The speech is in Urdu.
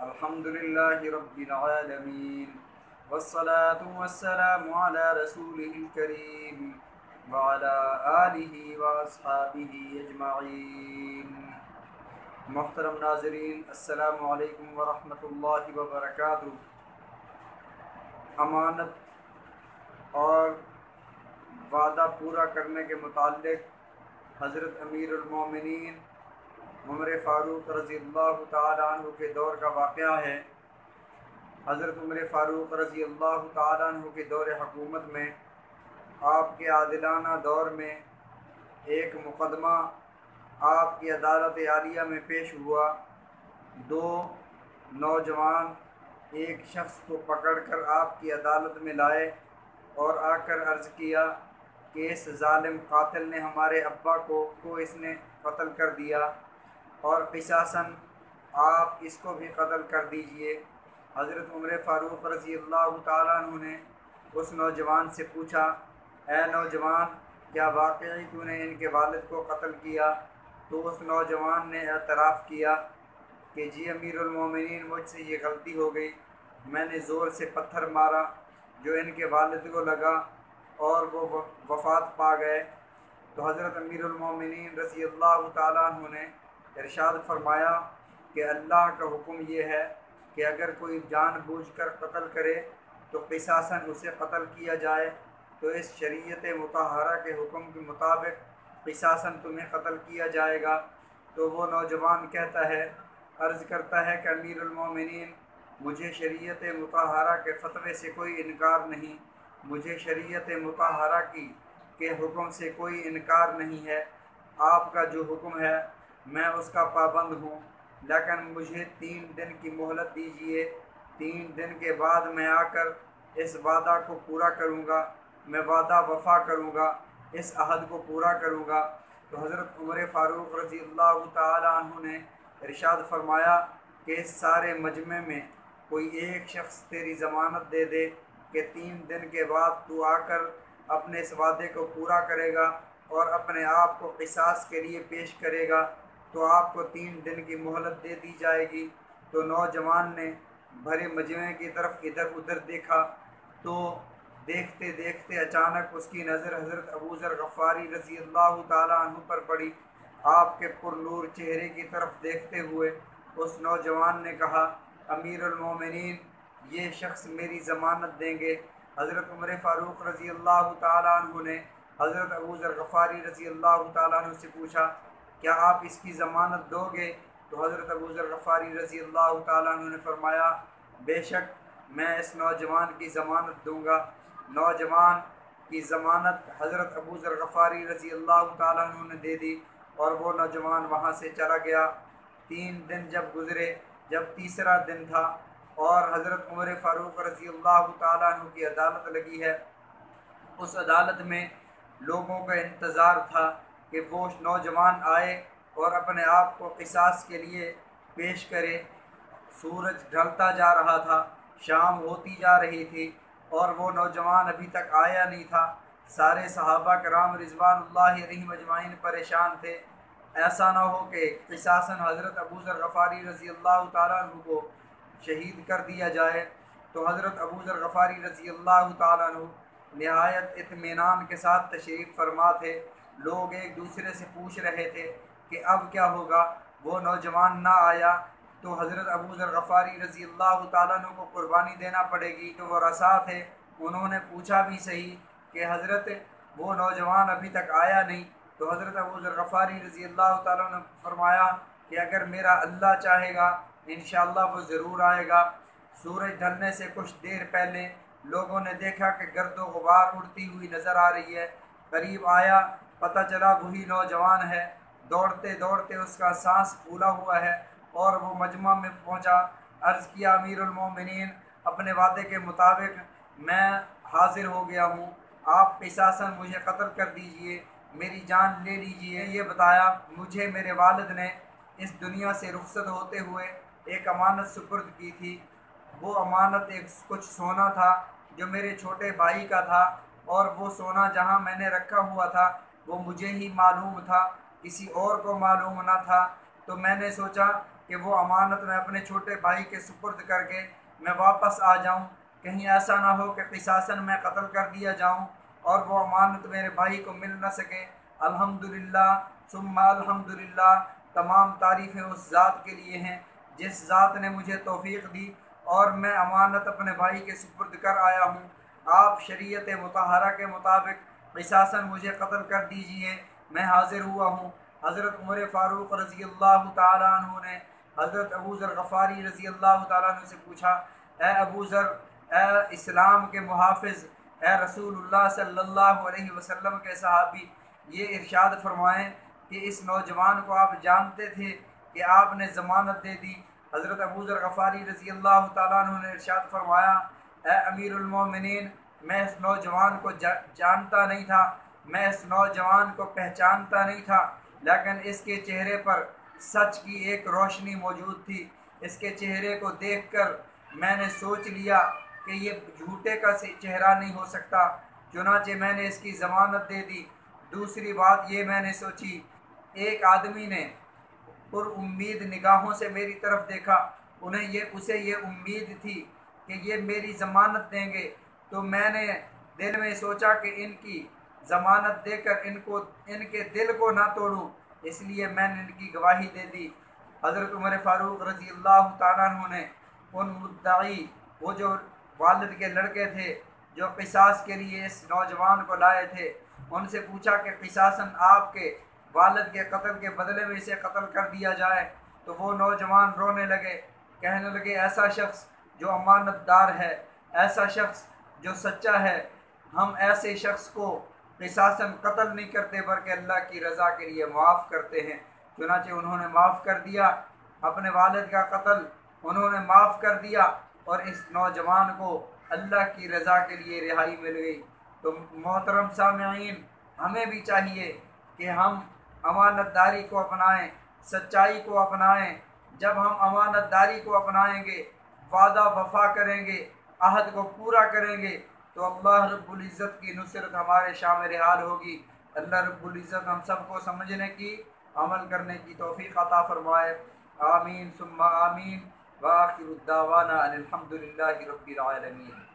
الحمد لله رب العالمين والصلاة والسلام على رسوله الكريم وعلى آله وأصحابه أجمعين۔ محترم ناظرین، السلام علیکم ورحمۃ اللہ وبرکاتہ۔ امانت اور وعدہ پورا کرنے کے متعلق حضرت امیر المومنین عمر فاروق رضی اللہ تعالیٰ عنہ کے دور کا واقعہ ہے۔ حضرت عمر فاروق رضی اللہ تعالیٰ عنہ کے دور حکومت میں آپ کے عادلانہ دور میں ایک مقدمہ آپ کی عدالت عالیہ میں پیش ہوا۔ دو نوجوان ایک شخص کو پکڑ کر آپ کی عدالت میں لائے اور آ کر عرض کیا کہ اس ظالم قاتل نے ہمارے ابا کو اس نے قتل کر دیا اور قصاصاً آپ اس کو بھی قتل کر دیجئے۔ حضرت عمر فاروق رضی اللہ تعالیٰ عنہ نے اس نوجوان سے پوچھا، اے نوجوان، کیا واقعی تو نے ان کے والد کو قتل کیا؟ تو اس نوجوان نے اعتراف کیا کہ جی امیر المومنین، مجھ سے یہ غلطی ہو گئی، میں نے زور سے پتھر مارا جو ان کے والد کو لگا اور وہ وفات پا گئے۔ تو حضرت امیر المومنین رضی اللہ تعالیٰ عنہ نے ارشاد فرمایا کہ اللہ کا حکم یہ ہے کہ اگر کوئی جان بوجھ کر قتل کرے تو قصاصاً اسے قتل کیا جائے، تو اس شریعت مطہرہ کے حکم کے مطابق قصاصاً تمہیں قتل کیا جائے گا۔ تو وہ نوجوان کہتا ہے، عرض کرتا ہے کہ امیر المومنین، مجھے شریعت مطہرہ کے فتوے سے کوئی انکار نہیں، مجھے شریعت مطہرہ کے حکم سے کوئی انکار نہیں ہے، آپ کا جو حکم ہے میں اس کا پابند ہوں، لیکن مجھے 3 دن کی مہلت دیجیے، 3 دن کے بعد میں آ کر اس وعدہ کو پورا کروں گا، میں وعدہ وفا کروں گا، اس عہد کو پورا کروں گا۔ تو حضرت عمر فاروق رضی اللہ تعالیٰ عنہ نے ارشاد فرمایا کہ اس سارے مجمع میں کوئی ایک شخص تیری ضمانت دے دے کہ 3 دن کے بعد تو آ کر اپنے اس وعدے کو پورا کرے گا اور اپنے آپ کو قصاص کے لیے پیش کرے گا، تو آپ کو 3 دن کی مہلت دے دی جائے گی۔ تو نوجوان نے بھرے مجمع کی طرف ادھر ادھر دیکھا تو دیکھتے دیکھتے اچانک اس کی نظر حضرت ابو ذر غفاری رضی اللہ تعالیٰ عنہ پر پڑی۔ آپ کے پر نور چہرے کی طرف دیکھتے ہوئے اس نوجوان نے کہا، امیر المومنین، یہ شخص میری ضمانت دیں گے۔ حضرت عمر فاروق رضی اللہ تعالیٰ عنہ نے حضرت ابو ذر غفاری رضی اللہ تعالیٰ عنہ سے پوچھا، کیا آپ اس کی ضمانت دو گے؟ تو حضرت ابو ذر غفاری رضی اللہ تعالیٰ عنہ نے فرمایا، بے شک میں اس نوجوان کی ضمانت دوں گا۔ نوجوان کی ضمانت حضرت ابو ذر غفاری رضی اللہ تعالیٰ عنہ نے دے دی اور وہ نوجوان وہاں سے چلا گیا۔ 3 دن جب گزرے، جب تیسرا دن تھا اور حضرت عمر فاروق رضی اللہ تعالیٰ عنہ کی عدالت لگی ہے، اس عدالت میں لوگوں کا انتظار تھا کہ وہ نوجوان آئے اور اپنے آپ کو قصاص کے لیے پیش کرے۔ سورج ڈھلتا جا رہا تھا، شام ہوتی جا رہی تھی اور وہ نوجوان ابھی تک آیا نہیں تھا۔ سارے صحابہ کرام رضوان اللہ علیہم اجمعین پریشان تھے، ایسا نہ ہو کہ قصاصاً حضرت ابو ذر غفاری رضی اللہ تعالیٰ عنہ کو شہید کر دیا جائے۔ تو حضرت ابو ذر غفاری رضی اللہ تعالیٰ عنہ نہایت اطمینان کے ساتھ تشریف فرما تھے۔ لوگ ایک دوسرے سے پوچھ رہے تھے کہ اب کیا ہوگا، وہ نوجوان نہ آیا تو حضرت ابو ذر غفاری رضی اللہ تعالیٰ عنہ کو قربانی دینا پڑے گی۔ تو وہ رسا تھے، انہوں نے پوچھا بھی صحیح کہ حضرت وہ نوجوان ابھی تک آیا نہیں۔ تو حضرت ابو ذر غفاری رضی اللہ تعالیٰ عنہ نے فرمایا کہ اگر میرا اللہ چاہے گا انشاءاللہ وہ ضرور آئے گا۔ سورج ڈھلنے سے کچھ دیر پہلے لوگوں نے دیکھا کہ گرد و غبار اڑتی ہوئی نظر آ رہی ہے۔ قریب آیا، پتہ چلا وہی نوجوان ہے۔ دوڑتے دوڑتے اس کا سانس پھولا ہوا ہے اور وہ مجمع میں پہنچا۔ عرض کیا، امیر المومنین، اپنے وعدے کے مطابق میں حاضر ہو گیا ہوں، آپ قصاصاً مجھے قتل کر دیجئے، میری جان لے لیجئے۔ یہ بتایا، مجھے میرے والد نے اس دنیا سے رخصت ہوتے ہوئے ایک امانت سپرد کی تھی۔ وہ امانت کچھ سونا تھا جو میرے چھوٹے بھائی کا تھا، اور وہ سونا جہاں میں نے رکھا ہوا تھا وہ مجھے ہی معلوم تھا، کسی اور کو معلوم نہ تھا۔ تو میں نے سوچا کہ وہ امانت میں اپنے چھوٹے بھائی کے سپرد کر کے میں واپس آ جاؤں، کہیں ایسا نہ ہو کہ قصاصاً میں قتل کر دیا جاؤں اور وہ امانت میرے بھائی کو مل نہ سکے۔ الحمدللہ ثم الحمدللہ، تمام تعریفیں اس ذات کے لیے ہیں جس ذات نے مجھے توفیق دی اور میں امانت اپنے بھائی کے سپرد کر آیا ہوں۔ آپ شریعت مطہرہ کے مطابق قصاصاً مجھے قتل کر دیجئے، میں حاضر ہوا ہوں۔ حضرت عمر فاروق رضی اللہ تعالیٰ عنہ نے حضرت ابو ذر غفاری رضی اللہ تعالیٰ عنہ سے پوچھا، اے ابو ذر، اے اسلام کے محافظ، اے رسول اللہ صلی اللہ علیہ وسلم کے صحابی، یہ ارشاد فرمائیں کہ اس نوجوان کو آپ جانتے تھے کہ آپ نے ضمانت دے دی؟ حضرت ابو ذر غفاری رضی اللہ تعالیٰ عنہ نے ارشاد فرمایا، اے امیر المومنین، میں اس نوجوان کو جانتا نہیں تھا، میں اس نوجوان کو پہچانتا نہیں تھا، لیکن اس کے چہرے پر سچ کی ایک روشنی موجود تھی۔ اس کے چہرے کو دیکھ کر میں نے سوچ لیا کہ یہ جھوٹے کا چہرہ نہیں ہو سکتا، چنانچہ میں نے اس کی ضمانت دے دی۔ دوسری بات یہ میں نے سوچی، ایک آدمی نے پر امید نگاہوں سے میری طرف دیکھا، اسے یہ امید تھی کہ یہ میری ضمانت دیں گے، تو میں نے دل میں سوچا کہ ان کی ضمانت دے کر ان کے دل کو نہ توڑوں، اس لیے میں نے ان کی گواہی دے دی۔ حضرت عمر فاروق رضی اللہ تعالیٰ عنہ نے ان مدعی، وہ جو والد کے لڑکے تھے جو قصاص کے لیے اس نوجوان کو لائے تھے، ان سے پوچھا کہ قصاصاً آپ کے والد کے قتل کے بدلے میں اسے قتل کر دیا جائے، تو وہ نوجوان رونے لگے، کہنے لگے ایسا شخص جو امانت دار ہے، ایسا شخص جو سچا ہے، ہم ایسے شخص کو قصاصاً قتل نہیں کرتے بلکہ اللہ کی رضا کے لیے معاف کرتے ہیں۔ چنانچہ انہوں نے معاف کر دیا، اپنے والد کا قتل انہوں نے معاف کر دیا اور اس نوجوان کو اللہ کی رضا کے لیے رہائی مل گئی۔ تو محترم سامعین، ہمیں بھی چاہیے کہ ہم امانت داری کو اپنائیں، سچائی کو اپنائیں۔ جب ہم امانت داری کو اپنائیں گے، وعدہ وفا کریں گے، عہد کو پورا کریں گے، تو اللہ رب العزت کی نصرت ہمارے شامل حال ہوگی۔ اللہ رب العزت ہم سب کو سمجھنے کی، عمل کرنے کی توفیق عطا فرمائے۔ آمین ثم آمین، وآخر الدعوانا ان الحمد للہ رب العالمین۔